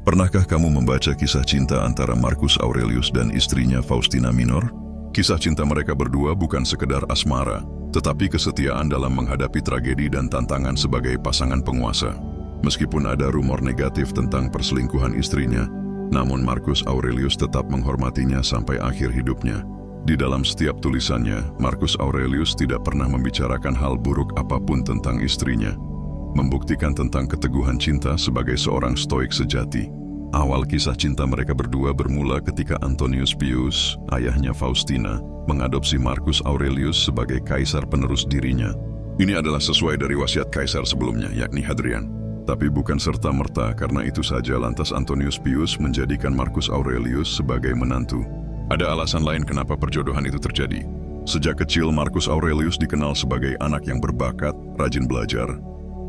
Pernahkah kamu membaca kisah cinta antara Marcus Aurelius dan istrinya Faustina Minor? Kisah cinta mereka berdua bukan sekedar asmara, tetapi kesetiaan dalam menghadapi tragedi dan tantangan sebagai pasangan penguasa. Meskipun ada rumor negatif tentang perselingkuhan istrinya, namun Marcus Aurelius tetap menghormatinya sampai akhir hidupnya. Di dalam setiap tulisannya, Marcus Aurelius tidak pernah membicarakan hal buruk apapun tentang istrinya, membuktikan tentang keteguhan cinta sebagai seorang stoik sejati. Awal kisah cinta mereka berdua bermula ketika Antonius Pius, ayahnya Faustina, mengadopsi Marcus Aurelius sebagai kaisar penerus dirinya. Ini adalah sesuai dari wasiat kaisar sebelumnya, yakni Hadrian. Tapi bukan serta-merta karena itu saja lantas Antonius Pius menjadikan Marcus Aurelius sebagai menantu. Ada alasan lain kenapa perjodohan itu terjadi. Sejak kecil Marcus Aurelius dikenal sebagai anak yang berbakat, rajin belajar,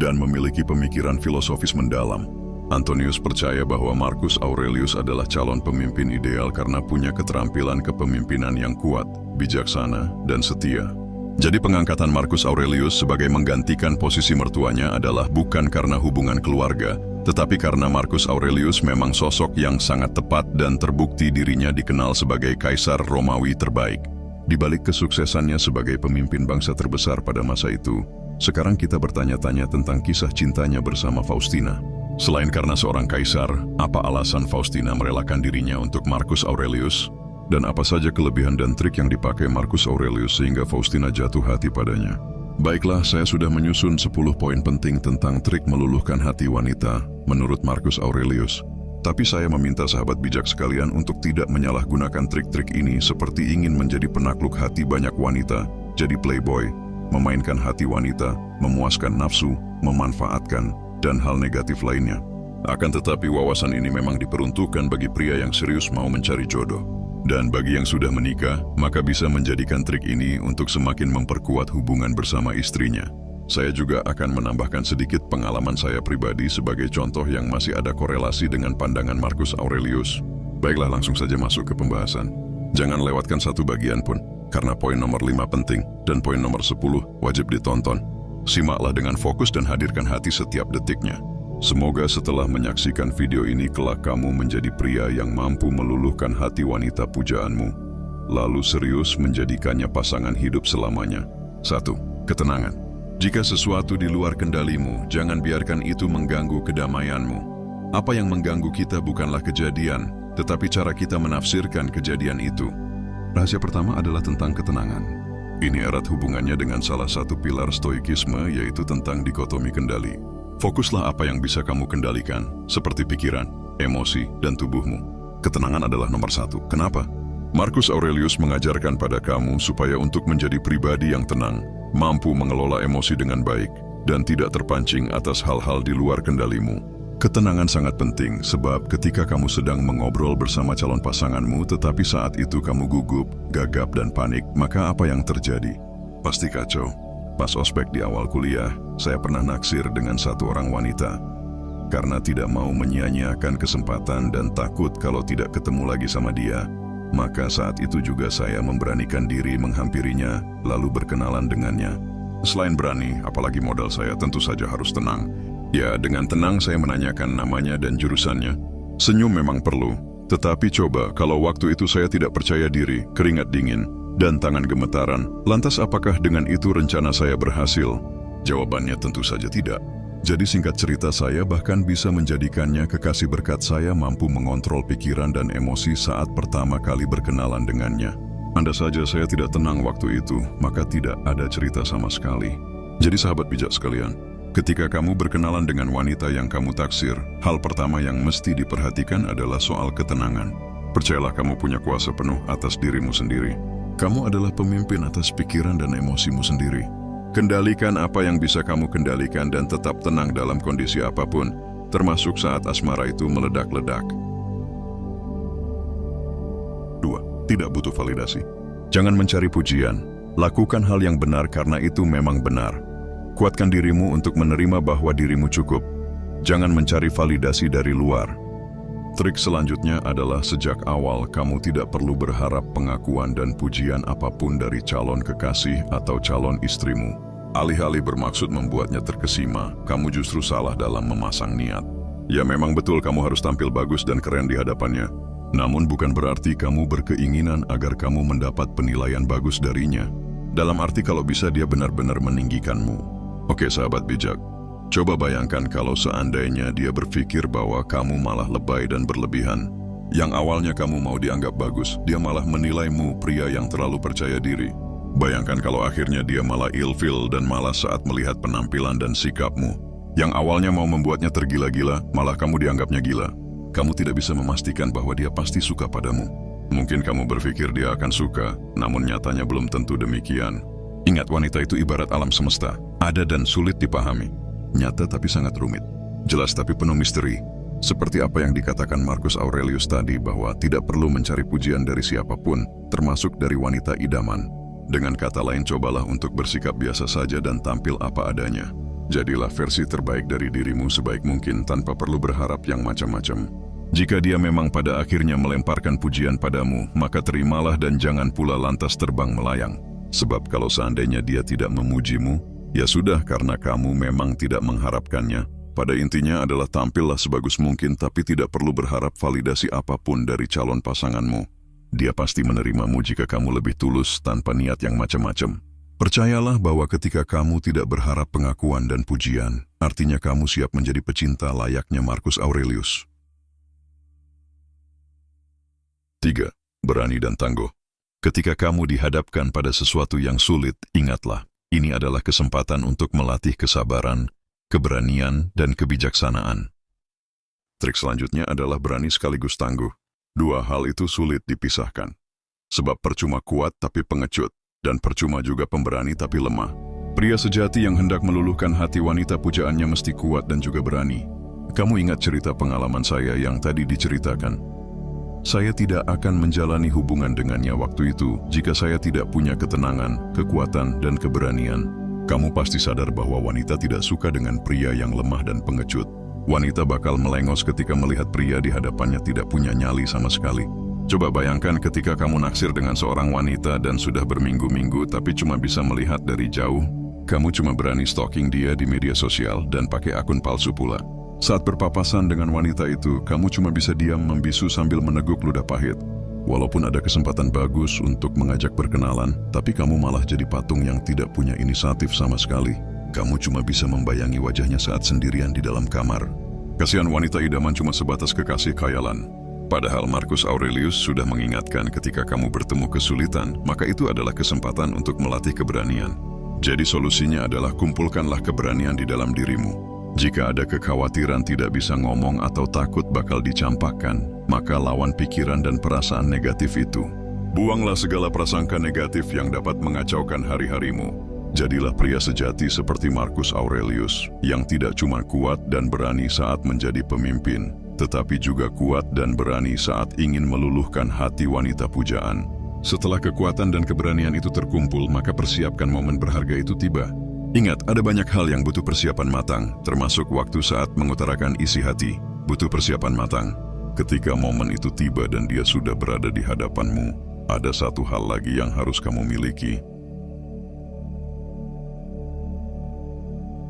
dan memiliki pemikiran filosofis mendalam. Antonius percaya bahwa Marcus Aurelius adalah calon pemimpin ideal karena punya keterampilan kepemimpinan yang kuat, bijaksana, dan setia. Jadi pengangkatan Marcus Aurelius sebagai menggantikan posisi mertuanya adalah bukan karena hubungan keluarga, tetapi karena Marcus Aurelius memang sosok yang sangat tepat dan terbukti dirinya dikenal sebagai kaisar Romawi terbaik. Di balik kesuksesannya sebagai pemimpin bangsa terbesar pada masa itu, sekarang kita bertanya-tanya tentang kisah cintanya bersama Faustina. Selain karena seorang kaisar, apa alasan Faustina merelakan dirinya untuk Marcus Aurelius? Dan apa saja kelebihan dan trik yang dipakai Marcus Aurelius sehingga Faustina jatuh hati padanya? Baiklah, saya sudah menyusun 10 poin penting tentang trik meluluhkan hati wanita menurut Marcus Aurelius. Tapi saya meminta sahabat bijak sekalian untuk tidak menyalahgunakan trik-trik ini seperti ingin menjadi penakluk hati banyak wanita, jadi playboy, memainkan hati wanita, memuaskan nafsu, memanfaatkan, dan hal negatif lainnya. Akan tetapi wawasan ini memang diperuntukkan bagi pria yang serius mau mencari jodoh. Dan bagi yang sudah menikah, maka bisa menjadikan trik ini untuk semakin memperkuat hubungan bersama istrinya. Saya juga akan menambahkan sedikit pengalaman saya pribadi sebagai contoh yang masih ada korelasi dengan pandangan Marcus Aurelius. Baiklah, langsung saja masuk ke pembahasan. Jangan lewatkan satu bagian pun, karena poin nomor 5 penting dan poin nomor 10 wajib ditonton. Simaklah dengan fokus dan hadirkan hati setiap detiknya. Semoga setelah menyaksikan video ini kelak kamu menjadi pria yang mampu meluluhkan hati wanita pujaanmu, lalu serius menjadikannya pasangan hidup selamanya. 1. Ketenangan. Jika sesuatu di luar kendalimu, jangan biarkan itu mengganggu kedamaianmu. Apa yang mengganggu kita bukanlah kejadian, tetapi cara kita menafsirkan kejadian itu. Rahasia pertama adalah tentang ketenangan. Ini erat hubungannya dengan salah satu pilar stoikisme, yaitu tentang dikotomi kendali. Fokuslah apa yang bisa kamu kendalikan, seperti pikiran, emosi, dan tubuhmu. Ketenangan adalah nomor 1. Kenapa? Marcus Aurelius mengajarkan pada kamu supaya untuk menjadi pribadi yang tenang, mampu mengelola emosi dengan baik, dan tidak terpancing atas hal-hal di luar kendalimu. Ketenangan sangat penting, sebab ketika kamu sedang mengobrol bersama calon pasanganmu, tetapi saat itu kamu gugup, gagap, dan panik, maka apa yang terjadi? Pasti kacau. Pas ospek di awal kuliah, saya pernah naksir dengan satu orang wanita. Karena tidak mau menyia-nyiakan kesempatan dan takut kalau tidak ketemu lagi sama dia, maka saat itu juga saya memberanikan diri menghampirinya, lalu berkenalan dengannya. Selain berani, apalagi modal saya tentu saja harus tenang. Ya, dengan tenang saya menanyakan namanya dan jurusannya. Senyum memang perlu, tetapi coba kalau waktu itu saya tidak percaya diri, keringat dingin, dan tangan gemetaran, lantas apakah dengan itu rencana saya berhasil? Jawabannya tentu saja tidak. Jadi singkat cerita, saya bahkan bisa menjadikannya kekasih berkat saya mampu mengontrol pikiran dan emosi saat pertama kali berkenalan dengannya. Andai saja saya tidak tenang waktu itu, maka tidak ada cerita sama sekali. Jadi sahabat bijak sekalian, ketika kamu berkenalan dengan wanita yang kamu taksir, hal pertama yang mesti diperhatikan adalah soal ketenangan. Percayalah kamu punya kuasa penuh atas dirimu sendiri. Kamu adalah pemimpin atas pikiran dan emosimu sendiri. Kendalikan apa yang bisa kamu kendalikan dan tetap tenang dalam kondisi apapun, termasuk saat asmara itu meledak-ledak. 2. Tidak butuh validasi. Jangan mencari pujian. Lakukan hal yang benar karena itu memang benar. Kuatkan dirimu untuk menerima bahwa dirimu cukup. Jangan mencari validasi dari luar. Trik selanjutnya adalah sejak awal kamu tidak perlu berharap pengakuan dan pujian apapun dari calon kekasih atau calon istrimu. Alih-alih bermaksud membuatnya terkesima, kamu justru salah dalam memasang niat. Ya memang betul kamu harus tampil bagus dan keren di hadapannya. Namun bukan berarti kamu berkeinginan agar kamu mendapat penilaian bagus darinya. Dalam arti kalau bisa dia benar-benar meninggikanmu. Oke sahabat bijak, coba bayangkan kalau seandainya dia berpikir bahwa kamu malah lebay dan berlebihan. Yang awalnya kamu mau dianggap bagus, dia malah menilaimu pria yang terlalu percaya diri. Bayangkan kalau akhirnya dia malah ilfil dan malas saat melihat penampilan dan sikapmu. Yang awalnya mau membuatnya tergila-gila, malah kamu dianggapnya gila. Kamu tidak bisa memastikan bahwa dia pasti suka padamu. Mungkin kamu berpikir dia akan suka, namun nyatanya belum tentu demikian. Ingat, wanita itu ibarat alam semesta, ada dan sulit dipahami. Nyata tapi sangat rumit, jelas tapi penuh misteri. Seperti apa yang dikatakan Marcus Aurelius tadi bahwa tidak perlu mencari pujian dari siapapun, termasuk dari wanita idaman. Dengan kata lain, cobalah untuk bersikap biasa saja dan tampil apa adanya. Jadilah versi terbaik dari dirimu sebaik mungkin tanpa perlu berharap yang macam-macam. Jika dia memang pada akhirnya melemparkan pujian padamu, maka terimalah dan jangan pula lantas terbang melayang. Sebab kalau seandainya dia tidak memujimu, ya sudah karena kamu memang tidak mengharapkannya. Pada intinya adalah tampillah sebagus mungkin tapi tidak perlu berharap validasi apapun dari calon pasanganmu. Dia pasti menerimamu jika kamu lebih tulus tanpa niat yang macam-macam. Percayalah bahwa ketika kamu tidak berharap pengakuan dan pujian, artinya kamu siap menjadi pecinta layaknya Marcus Aurelius. 3. Berani dan tangguh. Ketika kamu dihadapkan pada sesuatu yang sulit, ingatlah, ini adalah kesempatan untuk melatih kesabaran, keberanian, dan kebijaksanaan. Trik selanjutnya adalah berani sekaligus tangguh. Dua hal itu sulit dipisahkan. Sebab percuma kuat tapi pengecut. Dan percuma juga pemberani tapi lemah. Pria sejati yang hendak meluluhkan hati wanita pujaannya mesti kuat dan juga berani. Kamu ingat cerita pengalaman saya yang tadi diceritakan? Saya tidak akan menjalani hubungan dengannya waktu itu jika saya tidak punya ketenangan, kekuatan, dan keberanian. Kamu pasti sadar bahwa wanita tidak suka dengan pria yang lemah dan pengecut. Wanita bakal melengos ketika melihat pria di hadapannya tidak punya nyali sama sekali. Coba bayangkan ketika kamu naksir dengan seorang wanita dan sudah berminggu-minggu tapi cuma bisa melihat dari jauh. Kamu cuma berani stalking dia di media sosial dan pakai akun palsu pula. Saat berpapasan dengan wanita itu, kamu cuma bisa diam membisu sambil meneguk ludah pahit. Walaupun ada kesempatan bagus untuk mengajak berkenalan, tapi kamu malah jadi patung yang tidak punya inisiatif sama sekali. Kamu cuma bisa membayangi wajahnya saat sendirian di dalam kamar. Kasihan wanita idaman cuma sebatas kekasih khayalan. Padahal Marcus Aurelius sudah mengingatkan ketika kamu bertemu kesulitan, maka itu adalah kesempatan untuk melatih keberanian. Jadi solusinya adalah kumpulkanlah keberanian di dalam dirimu. Jika ada kekhawatiran tidak bisa ngomong atau takut bakal dicampakkan, maka lawan pikiran dan perasaan negatif itu. Buanglah segala prasangka negatif yang dapat mengacaukan hari-harimu. Jadilah pria sejati seperti Marcus Aurelius, yang tidak cuma kuat dan berani saat menjadi pemimpin, tetapi juga kuat dan berani saat ingin meluluhkan hati wanita pujaan. Setelah kekuatan dan keberanian itu terkumpul, maka persiapkan momen berharga itu tiba. Ingat, ada banyak hal yang butuh persiapan matang, termasuk waktu saat mengutarakan isi hati. Butuh persiapan matang. Ketika momen itu tiba dan dia sudah berada di hadapanmu, ada satu hal lagi yang harus kamu miliki.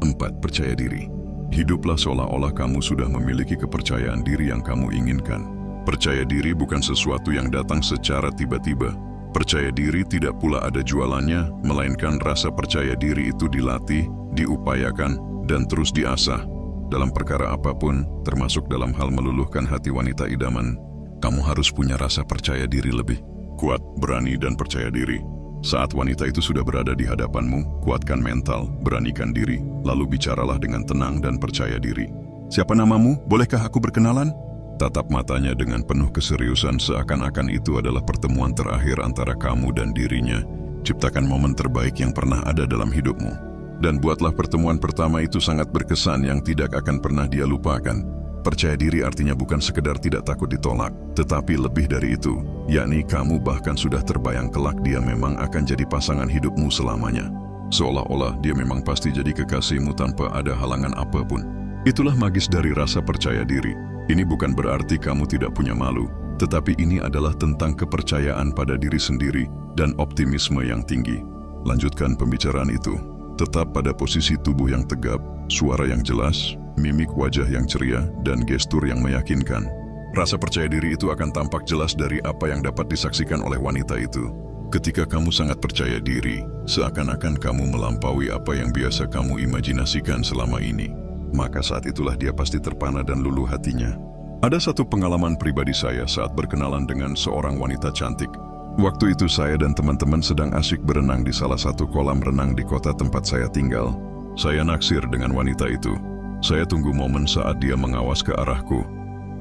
4. Percaya diri. Hiduplah seolah-olah kamu sudah memiliki kepercayaan diri yang kamu inginkan. Percaya diri bukan sesuatu yang datang secara tiba-tiba. Percaya diri tidak pula ada jualannya, melainkan rasa percaya diri itu dilatih, diupayakan, dan terus diasah. Dalam perkara apapun, termasuk dalam hal meluluhkan hati wanita idaman, kamu harus punya rasa percaya diri lebih. Kuat, berani, dan percaya diri. Saat wanita itu sudah berada di hadapanmu, kuatkan mental, beranikan diri, lalu bicaralah dengan tenang dan percaya diri. Siapa namamu? Bolehkah aku berkenalan? Tatap matanya dengan penuh keseriusan seakan-akan itu adalah pertemuan terakhir antara kamu dan dirinya. Ciptakan momen terbaik yang pernah ada dalam hidupmu. Dan buatlah pertemuan pertama itu sangat berkesan yang tidak akan pernah dia lupakan. Percaya diri artinya bukan sekedar tidak takut ditolak, tetapi lebih dari itu, yakni kamu bahkan sudah terbayang kelak dia memang akan jadi pasangan hidupmu selamanya. Seolah-olah dia memang pasti jadi kekasihmu tanpa ada halangan apapun. Itulah magis dari rasa percaya diri. Ini bukan berarti kamu tidak punya malu, tetapi ini adalah tentang kepercayaan pada diri sendiri dan optimisme yang tinggi. Lanjutkan pembicaraan itu. Tetap pada posisi tubuh yang tegap, suara yang jelas, mimik wajah yang ceria, dan gestur yang meyakinkan. Rasa percaya diri itu akan tampak jelas dari apa yang dapat disaksikan oleh wanita itu. Ketika kamu sangat percaya diri, seakan-akan kamu melampaui apa yang biasa kamu imajinasikan selama ini. Maka saat itulah dia pasti terpana dan luluh hatinya. Ada satu pengalaman pribadi saya saat berkenalan dengan seorang wanita cantik. Waktu itu saya dan teman-teman sedang asyik berenang di salah satu kolam renang di kota tempat saya tinggal. Saya naksir dengan wanita itu. Saya tunggu momen saat dia mengawas ke arahku.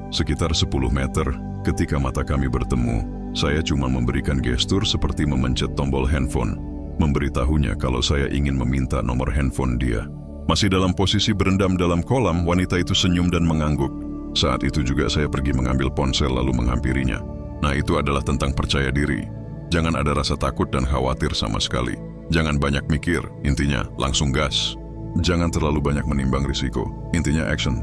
Sekitar 10 meter, ketika mata kami bertemu, saya cuma memberikan gestur seperti memencet tombol handphone, memberitahunya kalau saya ingin meminta nomor handphone dia. Masih dalam posisi berendam dalam kolam, wanita itu senyum dan mengangguk. Saat itu juga saya pergi mengambil ponsel lalu menghampirinya. Nah, itu adalah tentang percaya diri. Jangan ada rasa takut dan khawatir sama sekali. Jangan banyak mikir, intinya langsung gas. Jangan terlalu banyak menimbang risiko, intinya action.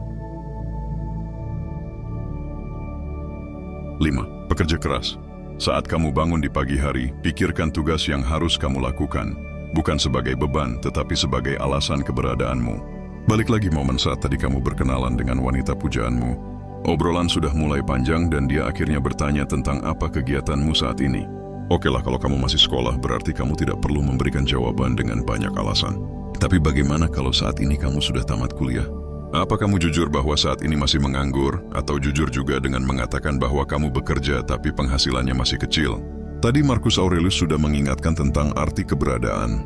5. Bekerja keras. Saat kamu bangun di pagi hari, pikirkan tugas yang harus kamu lakukan. Bukan sebagai beban, tetapi sebagai alasan keberadaanmu. Balik lagi momen saat tadi kamu berkenalan dengan wanita pujaanmu. Obrolan sudah mulai panjang dan dia akhirnya bertanya tentang apa kegiatanmu saat ini. Oke lah, kalau kamu masih sekolah, berarti kamu tidak perlu memberikan jawaban dengan banyak alasan. Tapi bagaimana kalau saat ini kamu sudah tamat kuliah? Apa kamu jujur bahwa saat ini masih menganggur, atau jujur juga dengan mengatakan bahwa kamu bekerja tapi penghasilannya masih kecil? Tadi Marcus Aurelius sudah mengingatkan tentang arti keberadaan.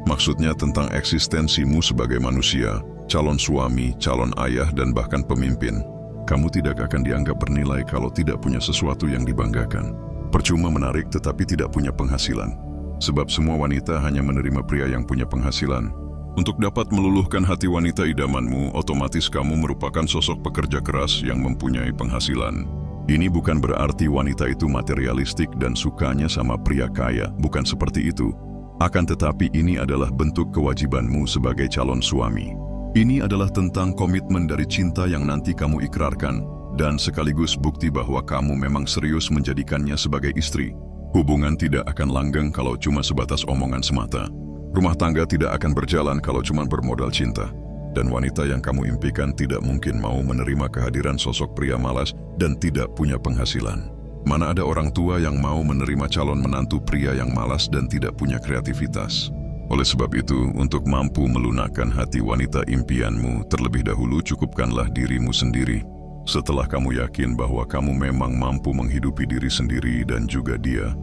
Maksudnya tentang eksistensimu sebagai manusia, calon suami, calon ayah, dan bahkan pemimpin. Kamu tidak akan dianggap bernilai kalau tidak punya sesuatu yang dibanggakan. Percuma menarik tetapi tidak punya penghasilan. Sebab semua wanita hanya menerima pria yang punya penghasilan. Untuk dapat meluluhkan hati wanita idamanmu, otomatis kamu merupakan sosok pekerja keras yang mempunyai penghasilan. Ini bukan berarti wanita itu materialistik dan sukanya sama pria kaya, bukan seperti itu. Akan tetapi ini adalah bentuk kewajibanmu sebagai calon suami. Ini adalah tentang komitmen dari cinta yang nanti kamu ikrarkan, dan sekaligus bukti bahwa kamu memang serius menjadikannya sebagai istri. Hubungan tidak akan langgeng kalau cuma sebatas omongan semata. Rumah tangga tidak akan berjalan kalau cuma bermodal cinta. Dan wanita yang kamu impikan tidak mungkin mau menerima kehadiran sosok pria malas dan tidak punya penghasilan. Mana ada orang tua yang mau menerima calon menantu pria yang malas dan tidak punya kreativitas. Oleh sebab itu, untuk mampu melunakkan hati wanita impianmu, terlebih dahulu cukupkanlah dirimu sendiri. Setelah kamu yakin bahwa kamu memang mampu menghidupi diri sendiri dan juga dia,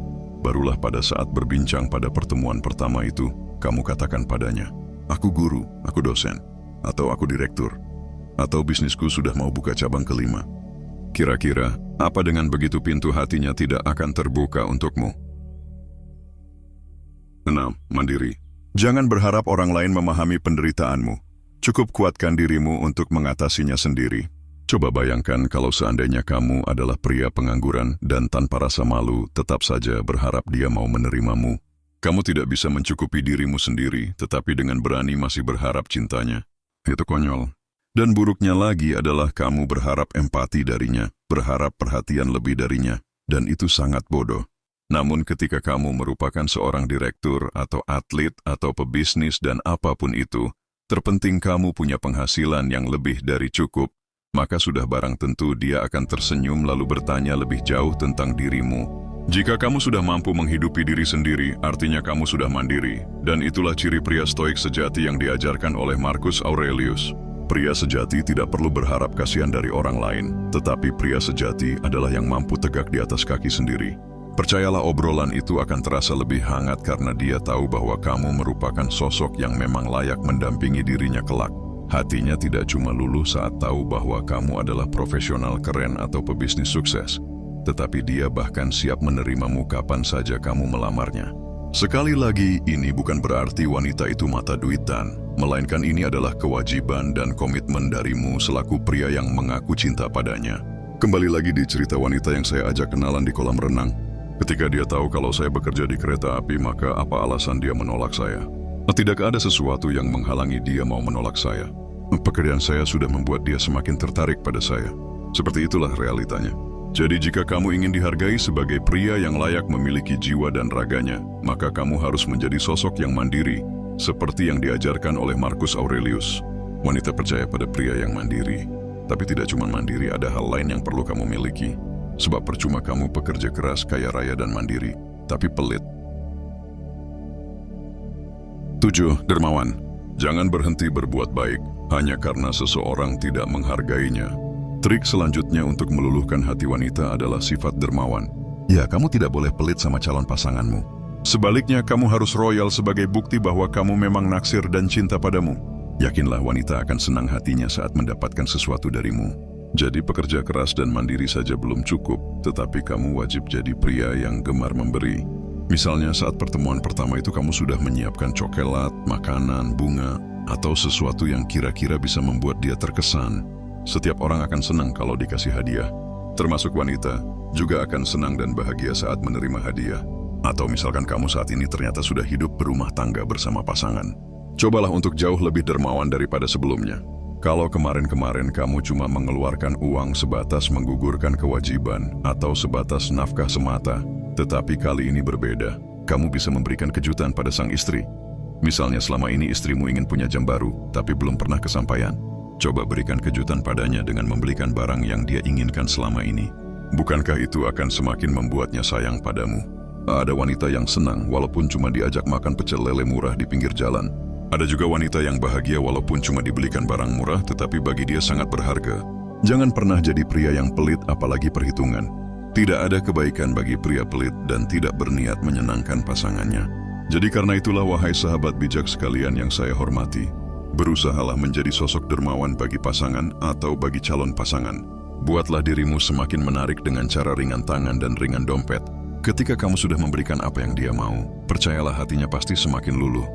barulah pada saat berbincang pada pertemuan pertama itu, kamu katakan padanya, "Aku guru, aku dosen, atau aku direktur, atau bisnisku sudah mau buka cabang kelima." Kira-kira, apa dengan begitu pintu hatinya tidak akan terbuka untukmu? 6. Mandiri. Jangan berharap orang lain memahami penderitaanmu. Cukup kuatkan dirimu untuk mengatasinya sendiri. Coba bayangkan kalau seandainya kamu adalah pria pengangguran dan tanpa rasa malu tetap saja berharap dia mau menerimamu. Kamu tidak bisa mencukupi dirimu sendiri, tetapi dengan berani masih berharap cintanya. Itu konyol. Dan buruknya lagi adalah kamu berharap empati darinya, berharap perhatian lebih darinya, dan itu sangat bodoh. Namun ketika kamu merupakan seorang direktur atau atlet atau pebisnis dan apapun itu, terpenting kamu punya penghasilan yang lebih dari cukup, maka sudah barang tentu dia akan tersenyum lalu bertanya lebih jauh tentang dirimu. Jika kamu sudah mampu menghidupi diri sendiri, artinya kamu sudah mandiri, dan itulah ciri pria stoik sejati yang diajarkan oleh Marcus Aurelius. Pria sejati tidak perlu berharap kasihan dari orang lain, tetapi pria sejati adalah yang mampu tegak di atas kaki sendiri. Percayalah obrolan itu akan terasa lebih hangat karena dia tahu bahwa kamu merupakan sosok yang memang layak mendampingi dirinya kelak. Hatinya tidak cuma luluh saat tahu bahwa kamu adalah profesional keren atau pebisnis sukses, tetapi dia bahkan siap menerimamu kapan saja kamu melamarnya. Sekali lagi, ini bukan berarti wanita itu mata duitan, melainkan ini adalah kewajiban dan komitmen darimu selaku pria yang mengaku cinta padanya. Kembali lagi di cerita wanita yang saya ajak kenalan di kolam renang. Ketika dia tahu kalau saya bekerja di kereta api, maka apa alasan dia menolak saya? Tidak ada sesuatu yang menghalangi dia mau menolak saya. Pekerjaan saya sudah membuat dia semakin tertarik pada saya. Seperti itulah realitanya. Jadi jika kamu ingin dihargai sebagai pria yang layak memiliki jiwa dan raganya, maka kamu harus menjadi sosok yang mandiri, seperti yang diajarkan oleh Marcus Aurelius. Wanita percaya pada pria yang mandiri. Tapi tidak cuma mandiri, ada hal lain yang perlu kamu miliki. Sebab percuma kamu pekerja keras, kaya raya dan mandiri, tapi pelit. 7. Dermawan. Jangan berhenti berbuat baik hanya karena seseorang tidak menghargainya. Trik selanjutnya untuk meluluhkan hati wanita adalah sifat dermawan. Ya, kamu tidak boleh pelit sama calon pasanganmu. Sebaliknya, kamu harus royal sebagai bukti bahwa kamu memang naksir dan cinta padamu. Yakinlah wanita akan senang hatinya saat mendapatkan sesuatu darimu. Jadi pekerja keras dan mandiri saja belum cukup, tetapi kamu wajib jadi pria yang gemar memberi. Misalnya saat pertemuan pertama itu kamu sudah menyiapkan coklat, makanan, bunga, atau sesuatu yang kira-kira bisa membuat dia terkesan. Setiap orang akan senang kalau dikasih hadiah. Termasuk wanita, juga akan senang dan bahagia saat menerima hadiah. Atau misalkan kamu saat ini ternyata sudah hidup berumah tangga bersama pasangan. Cobalah untuk jauh lebih dermawan daripada sebelumnya. Kalau kemarin-kemarin kamu cuma mengeluarkan uang sebatas menggugurkan kewajiban atau sebatas nafkah semata, tetapi kali ini berbeda. Kamu bisa memberikan kejutan pada sang istri. Misalnya selama ini istrimu ingin punya jam baru, tapi belum pernah kesampaian. Coba berikan kejutan padanya dengan membelikan barang yang dia inginkan selama ini. Bukankah itu akan semakin membuatnya sayang padamu? Ada wanita yang senang walaupun cuma diajak makan pecel lele murah di pinggir jalan. Ada juga wanita yang bahagia walaupun cuma dibelikan barang murah tetapi bagi dia sangat berharga. Jangan pernah jadi pria yang pelit apalagi perhitungan. Tidak ada kebaikan bagi pria pelit dan tidak berniat menyenangkan pasangannya. Jadi karena itulah wahai sahabat bijak sekalian yang saya hormati, berusahalah menjadi sosok dermawan bagi pasangan atau bagi calon pasangan. Buatlah dirimu semakin menarik dengan cara ringan tangan dan ringan dompet. Ketika kamu sudah memberikan apa yang dia mau, percayalah hatinya pasti semakin luluh.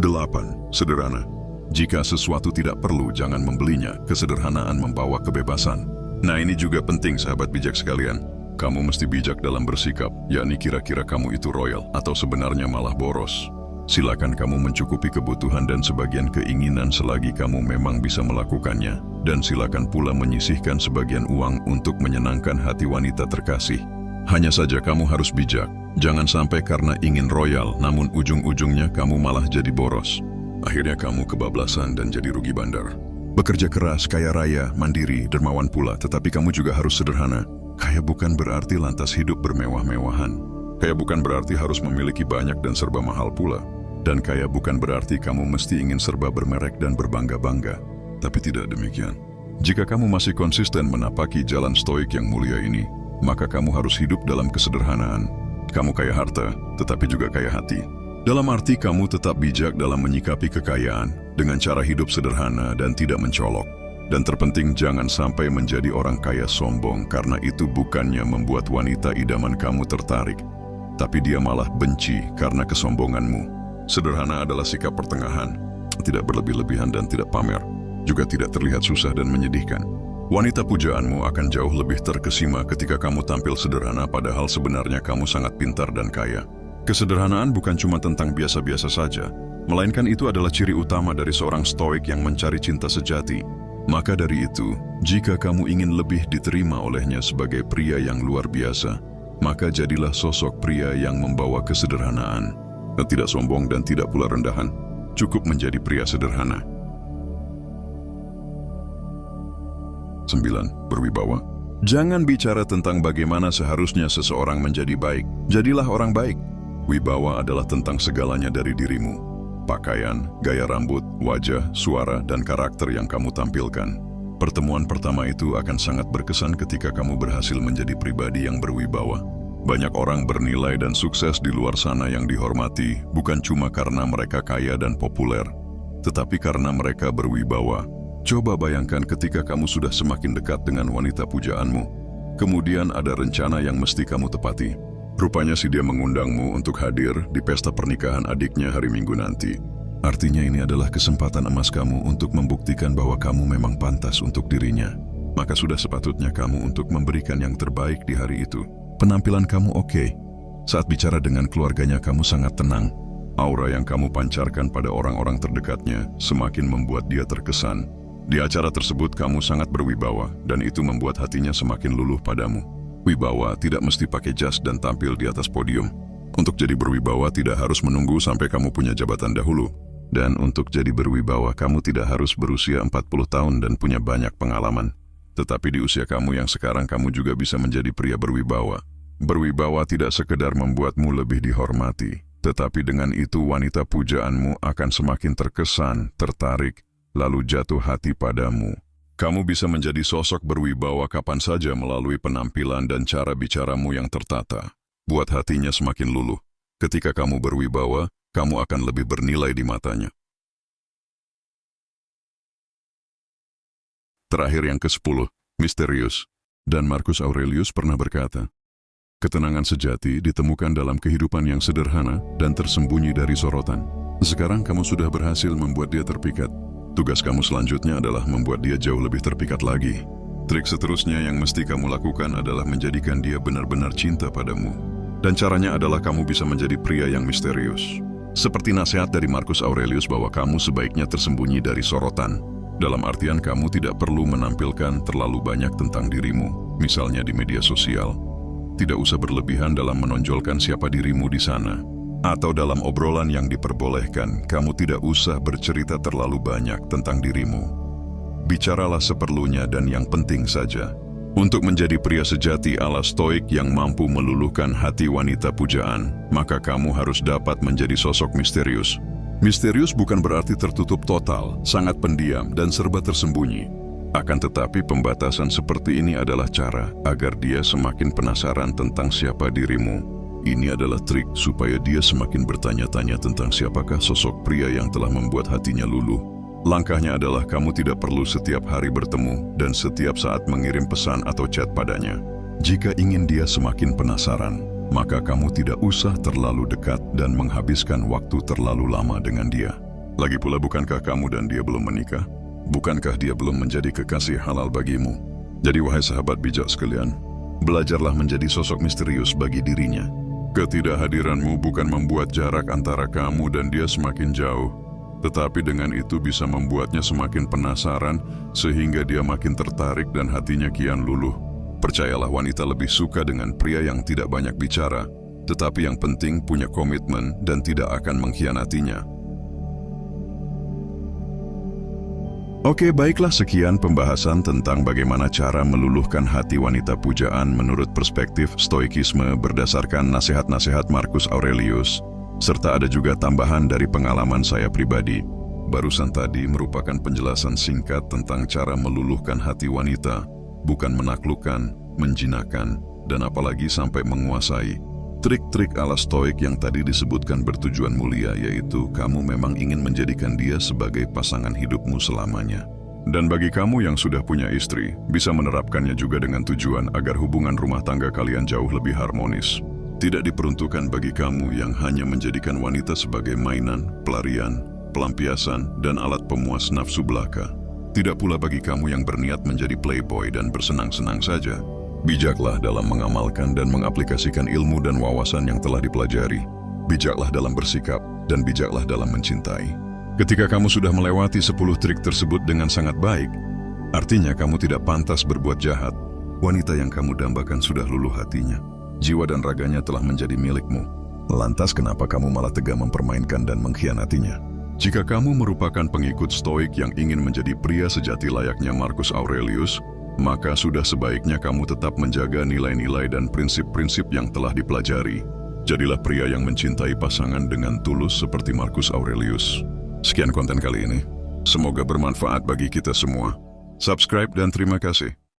8. Sederhana. Jika sesuatu tidak perlu, jangan membelinya. Kesederhanaan membawa kebebasan. Nah, ini juga penting sahabat bijak sekalian. Kamu mesti bijak dalam bersikap, yakni kira-kira kamu itu royal atau sebenarnya malah boros. Silakan kamu mencukupi kebutuhan dan sebagian keinginan selagi kamu memang bisa melakukannya. Dan silakan pula menyisihkan sebagian uang untuk menyenangkan hati wanita terkasih. Hanya saja kamu harus bijak. Jangan sampai karena ingin royal, namun ujung-ujungnya kamu malah jadi boros. Akhirnya kamu kebablasan dan jadi rugi bandar. Bekerja keras, kaya raya, mandiri, dermawan pula, tetapi kamu juga harus sederhana. Kaya bukan berarti lantas hidup bermewah-mewahan. Kaya bukan berarti harus memiliki banyak dan serba mahal pula. Dan kaya bukan berarti kamu mesti ingin serba bermerek dan berbangga-bangga. Tapi tidak demikian. Jika kamu masih konsisten menapaki jalan stoik yang mulia ini, maka kamu harus hidup dalam kesederhanaan. Kamu kaya harta, tetapi juga kaya hati. Dalam arti kamu tetap bijak dalam menyikapi kekayaan dengan cara hidup sederhana dan tidak mencolok. Dan terpenting jangan sampai menjadi orang kaya sombong karena itu bukannya membuat wanita idaman kamu tertarik, tapi dia malah benci karena kesombonganmu. Sederhana adalah sikap pertengahan, tidak berlebih-lebihan dan tidak pamer, juga tidak terlihat susah dan menyedihkan. Wanita pujaanmu akan jauh lebih terkesima ketika kamu tampil sederhana padahal sebenarnya kamu sangat pintar dan kaya. Kesederhanaan bukan cuma tentang biasa-biasa saja, melainkan itu adalah ciri utama dari seorang stoik yang mencari cinta sejati. Maka dari itu, jika kamu ingin lebih diterima olehnya sebagai pria yang luar biasa, maka jadilah sosok pria yang membawa kesederhanaan. Tidak sombong dan tidak pula rendahan, cukup menjadi pria sederhana. 9. Berwibawa. Jangan bicara tentang bagaimana seharusnya seseorang menjadi baik. Jadilah orang baik. Wibawa adalah tentang segalanya dari dirimu. Pakaian, gaya rambut, wajah, suara, dan karakter yang kamu tampilkan. Pertemuan pertama itu akan sangat berkesan ketika kamu berhasil menjadi pribadi yang berwibawa. Banyak orang bernilai dan sukses di luar sana yang dihormati, bukan cuma karena mereka kaya dan populer, tetapi karena mereka berwibawa. Coba bayangkan ketika kamu sudah semakin dekat dengan wanita pujaanmu. Kemudian ada rencana yang mesti kamu tepati. Rupanya si dia mengundangmu untuk hadir di pesta pernikahan adiknya hari Minggu nanti. Artinya ini adalah kesempatan emas kamu untuk membuktikan bahwa kamu memang pantas untuk dirinya. Maka sudah sepatutnya kamu untuk memberikan yang terbaik di hari itu. Penampilan kamu oke. Saat bicara dengan keluarganya kamu sangat tenang. Aura yang kamu pancarkan pada orang-orang terdekatnya semakin membuat dia terkesan. Di acara tersebut kamu sangat berwibawa dan itu membuat hatinya semakin luluh padamu. Wibawa tidak mesti pakai jas dan tampil di atas podium. Untuk jadi berwibawa tidak harus menunggu sampai kamu punya jabatan dahulu. Dan untuk jadi berwibawa kamu tidak harus berusia 40 tahun dan punya banyak pengalaman. Tetapi di usia kamu yang sekarang kamu juga bisa menjadi pria berwibawa. Berwibawa tidak sekedar membuatmu lebih dihormati, tetapi dengan itu wanita pujaanmu akan semakin terkesan, tertarik, lalu jatuh hati padamu. Kamu bisa menjadi sosok berwibawa kapan saja melalui penampilan dan cara bicaramu yang tertata. Buat hatinya semakin luluh. Ketika kamu berwibawa, kamu akan lebih bernilai di matanya. Terakhir yang ke-10, misterius. Dan Marcus Aurelius pernah berkata, ketenangan sejati ditemukan dalam kehidupan yang sederhana dan tersembunyi dari sorotan. Sekarang kamu sudah berhasil membuat dia terpikat. Tugas kamu selanjutnya adalah membuat dia jauh lebih terpikat lagi. Trik seterusnya yang mesti kamu lakukan adalah menjadikan dia benar-benar cinta padamu. Dan caranya adalah kamu bisa menjadi pria yang misterius. Seperti nasihat dari Marcus Aurelius bahwa kamu sebaiknya tersembunyi dari sorotan. Dalam artian kamu tidak perlu menampilkan terlalu banyak tentang dirimu, misalnya di media sosial. Tidak usah berlebihan dalam menonjolkan siapa dirimu di sana. Atau dalam obrolan yang diperbolehkan, kamu tidak usah bercerita terlalu banyak tentang dirimu. Bicaralah seperlunya dan yang penting saja. Untuk menjadi pria sejati ala stoik yang mampu meluluhkan hati wanita pujaan, maka kamu harus dapat menjadi sosok misterius. Misterius bukan berarti tertutup total, sangat pendiam, dan serba tersembunyi. Akan tetapi pembatasan seperti ini adalah cara agar dia semakin penasaran tentang siapa dirimu. Ini adalah trik supaya dia semakin bertanya-tanya tentang siapakah sosok pria yang telah membuat hatinya luluh. Langkahnya adalah kamu tidak perlu setiap hari bertemu dan setiap saat mengirim pesan atau chat padanya. Jika ingin dia semakin penasaran, maka kamu tidak usah terlalu dekat dan menghabiskan waktu terlalu lama dengan dia. Lagi pula bukankah kamu dan dia belum menikah? Bukankah dia belum menjadi kekasih halal bagimu? Jadi wahai sahabat bijak sekalian, belajarlah menjadi sosok misterius bagi dirinya. Ketidakhadiranmu bukan membuat jarak antara kamu dan dia semakin jauh, tetapi dengan itu bisa membuatnya semakin penasaran sehingga dia makin tertarik dan hatinya kian luluh. Percayalah, wanita lebih suka dengan pria yang tidak banyak bicara, tetapi yang penting punya komitmen dan tidak akan mengkhianatinya. Oke, baiklah, sekian pembahasan tentang bagaimana cara meluluhkan hati wanita pujaan menurut perspektif stoikisme berdasarkan nasihat-nasihat Marcus Aurelius, serta ada juga tambahan dari pengalaman saya pribadi. Barusan tadi merupakan penjelasan singkat tentang cara meluluhkan hati wanita, bukan menaklukkan, menjinakkan, dan apalagi sampai menguasai. Trik-trik ala stoik yang tadi disebutkan bertujuan mulia, yaitu kamu memang ingin menjadikan dia sebagai pasangan hidupmu selamanya. Dan bagi kamu yang sudah punya istri, bisa menerapkannya juga dengan tujuan agar hubungan rumah tangga kalian jauh lebih harmonis. Tidak diperuntukkan bagi kamu yang hanya menjadikan wanita sebagai mainan, pelarian, pelampiasan, dan alat pemuas nafsu belaka. Tidak pula bagi kamu yang berniat menjadi playboy dan bersenang-senang saja. Bijaklah dalam mengamalkan dan mengaplikasikan ilmu dan wawasan yang telah dipelajari. Bijaklah dalam bersikap dan bijaklah dalam mencintai. Ketika kamu sudah melewati 10 trik tersebut dengan sangat baik, artinya kamu tidak pantas berbuat jahat. Wanita yang kamu dambakan sudah luluh hatinya. Jiwa dan raganya telah menjadi milikmu. Lantas kenapa kamu malah tega mempermainkan dan mengkhianatinya? Jika kamu merupakan pengikut stoik yang ingin menjadi pria sejati layaknya Marcus Aurelius, maka sudah sebaiknya kamu tetap menjaga nilai-nilai dan prinsip-prinsip yang telah dipelajari. Jadilah pria yang mencintai pasangan dengan tulus seperti Marcus Aurelius. Sekian konten kali ini. Semoga bermanfaat bagi kita semua. Subscribe dan terima kasih.